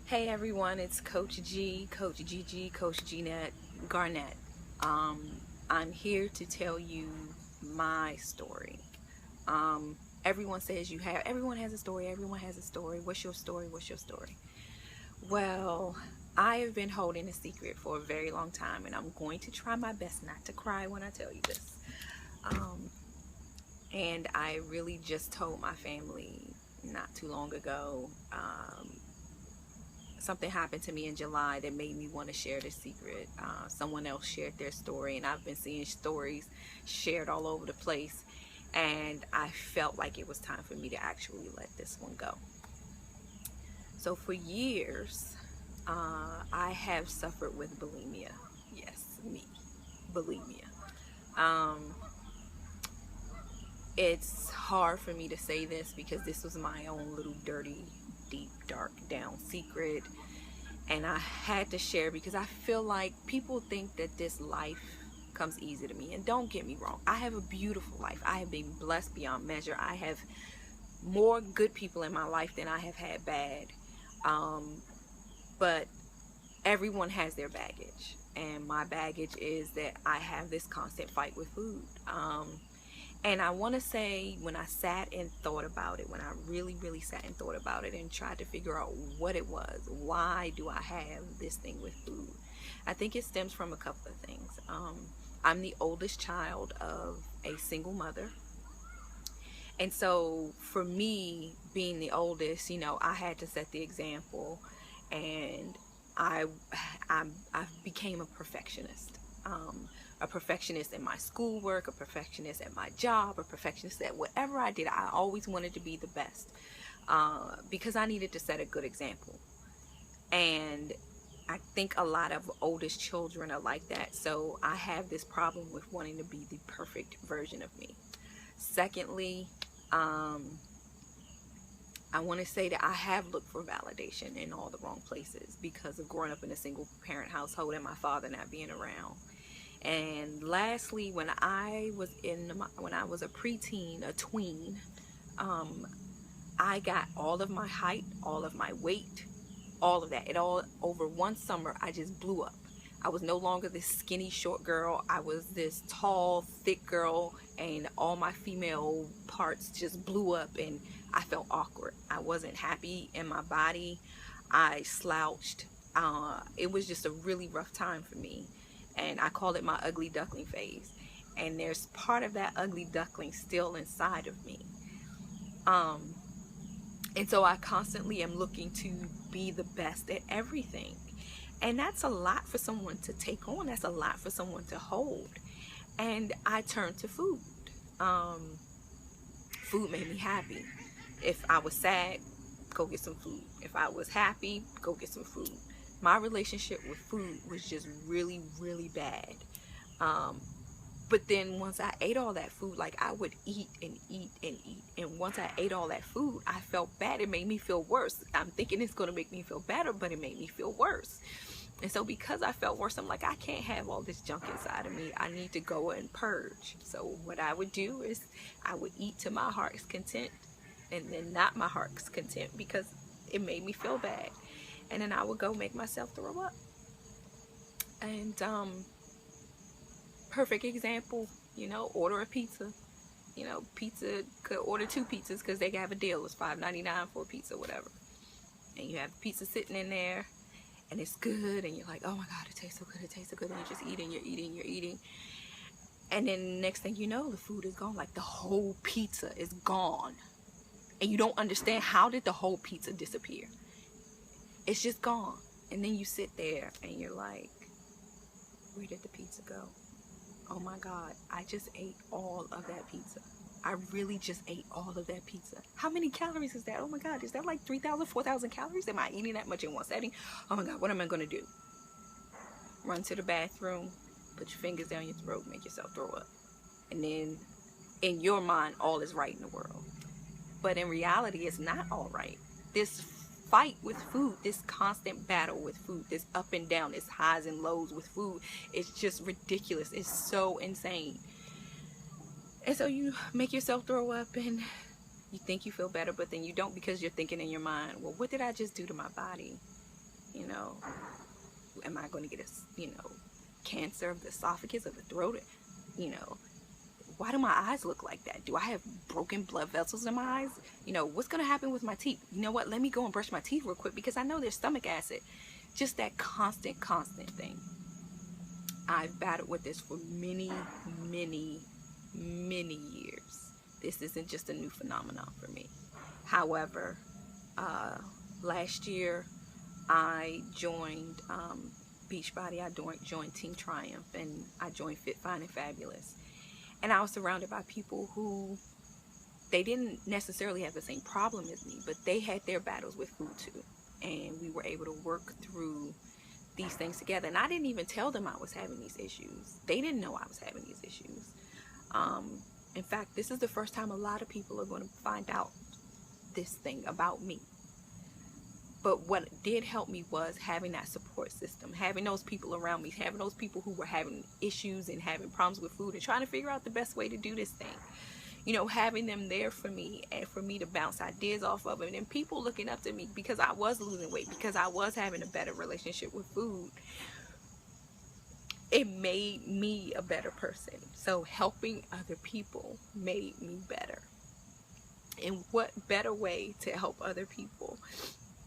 Hey everyone, it's Coach G, Coach GG, Coach Gnet Garnett. Um, I'm here to tell you my story. Everyone says everyone has a story, everyone has a story. What's your story? What's your story? Well, I have been holding a secret for a very long time, and I'm going to try my best not to cry when I tell you this. Um, and I really just told my family not too long ago. Something happened to me in July that made me want to share this secret. Someone else shared their story, and I've been seeing stories shared all over the place, and I felt like it was time for me to actually let this one go. So for years, I have suffered with bulimia. Yes, me, bulimia. Um, it's hard for me to say this because this was my own little dirty, deep, dark down secret, and I had to share because I feel like people think that this life comes easy to me. And don't get me wrong, I have a beautiful life. I have been blessed beyond measure. I have more good people in my life than I have had bad. Um, but everyone has their baggage, and my baggage is that I have this constant fight with food. And I want to say, when I sat and thought about it, when I really sat and thought about it and tried to figure out what it was, why do I have this thing with food? I think it stems from a couple of things. I'm the oldest child of a single mother. And so for me, being the oldest, I had to set the example, and I, I became a perfectionist. A perfectionist in my schoolwork, a perfectionist at my job, a perfectionist at whatever I did. I always wanted to be the best because I needed to set a good example. And I think a lot of oldest children are like that. So I have this problem with wanting to be the perfect version of me. Secondly, I want to say that I have looked for validation in all the wrong places because of growing up in a single parent household and my father not being around. And lastly, when I was a preteen, a tween, um, I got all of my height, all of my weight, all of that. It all over one summer. I just blew up. I was no longer this skinny short girl. I was this tall thick girl, and all my female parts just blew up, and I felt awkward. I wasn't happy in my body. I slouched. It was just a really rough time for me, and I call it my ugly duckling phase. And there's part of that ugly duckling still inside of me. um and so I constantly am looking to be the best at everything. And that's a lot for someone to take on. That's a lot for someone to hold. And I turned to food. Um, Food made me happy. If I was sad, go get some food. If I was happy, go get some food. My relationship with food was just really bad. Um, But then once I ate all that food, like I would eat and eat and eat. And once I ate all that food, I felt bad. It made me feel worse. I'm thinking it's going to make me feel better, but it made me feel worse. And so because I felt worse, I'm like, I can't have all this junk inside of me. I need to go and purge. So what I would do is I would eat to my heart's content, and then not my heart's content because it made me feel bad. And then I would go make myself throw up. And perfect example, order a pizza. Pizza, could order two pizzas because they have a deal. It's $5.99 for a pizza, whatever. And you have pizza sitting in there, and it's good, and you're like, oh my God, it tastes so good, it tastes so good, and you're just eating, you're eating. And then next thing you know, the food is gone. Like the whole pizza is gone. And you don't understand, how did the whole pizza disappear? It's just gone. And then you sit there and you're like, where did the pizza go? Oh my God, I just ate all of that pizza. I really just ate all of that pizza. How many calories is that? Oh my God, is that like 3,000, 4,000 calories? Am I eating that much in one setting? Oh my God, what am I going to do? Run to the bathroom, put your fingers down your throat, make yourself throw up. And then in your mind, all is right in the world. But in reality, it's not all right. This fight with food, this constant battle with food, this up and down, this highs and lows with food, it's just ridiculous. It's so insane. And so you make yourself throw up, and you think you feel better, but then you don't, because you're thinking in your mind, well, what did I just do to my body? You know, am I going to get a, you know, cancer of the esophagus or the throat? You know, why do my eyes look like that? Do I have broken blood vessels in my eyes? You know, what's going to happen with my teeth? You know what? Let me go and brush my teeth real quick because I know there's stomach acid. Just that constant thing. I've battled with this for many years. This isn't just a new phenomenon for me. However, last year I joined Beachbody. I joined Team Triumph, and I joined Fit, Fine, and Fabulous. And I was surrounded by people who, they didn't necessarily have the same problem as me, but they had their battles with food too. And we were able to work through these things together. And I didn't even tell them I was having these issues. They didn't know I was having these issues. In fact, this is the first time a lot of people are going to find out this thing about me. But what did help me was having that support system, having those people around me, having those people who were having issues and having problems with food and trying to figure out the best way to do this thing. You know, having them there for me and for me to bounce ideas off of it, and people looking up to me because I was losing weight, because I was having a better relationship with food. It made me a better person. So helping other people made me better. And what better way to help other people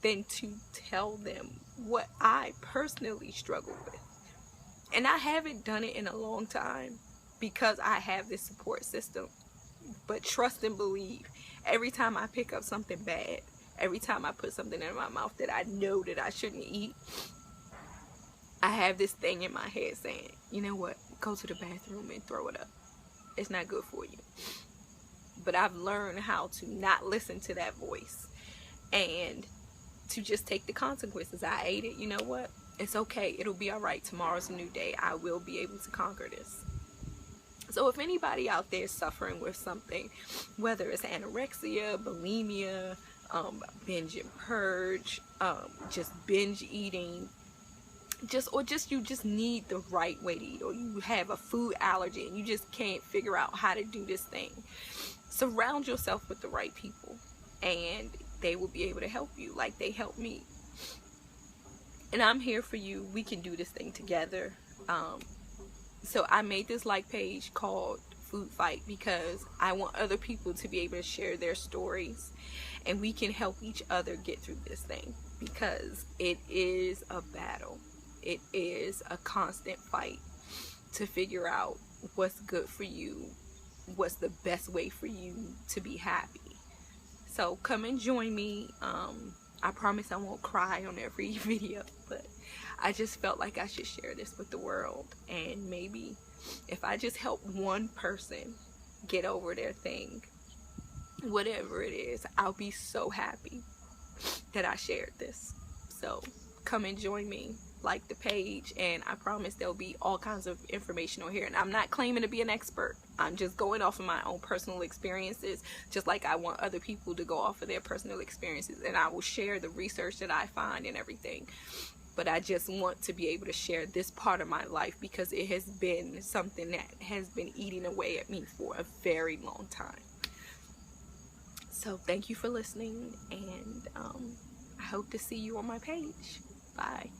than to tell them what I personally struggle with? And I haven't done it in a long time because I have this support system. But trust and believe, every time I pick up something bad, every time I put something in my mouth that I know that I shouldn't eat, I have this thing in my head saying, you know what, go to the bathroom and throw it up. It's not good for you. But I've learned how to not listen to that voice and to just take the consequences. I ate it, you know what? It's okay. It'll be all right. Tomorrow's a new day. I will be able to conquer this. So if anybody out there is suffering with something, whether it's anorexia, bulimia, binge and purge, just binge eating, you just need the right way to eat, or you have a food allergy and you just can't figure out how to do this thing, surround yourself with the right people and they will be able to help you like they helped me. And I'm here for you. We can do this thing together. So I made this like page called Food Fight because I want other people to be able to share their stories and we can help each other get through this thing, because it is a battle. It is a constant fight to figure out what's good for you, what's the best way for you to be happy. So come and join me. I promise I won't cry on every video, but I just felt like I should share this with the world. And maybe if I just help one person get over their thing, whatever it is, I'll be so happy that I shared this. So come and join me, like the page, and I promise there'll be all kinds of information on here. And I'm not claiming to be an expert. I'm just going off of my own personal experiences, just like I want other people to go off of their personal experiences, and I will share the research that I find and everything. But I just want to be able to share this part of my life because it has been something that has been eating away at me for a very long time. So thank you for listening, and I hope to see you on my page. Bye.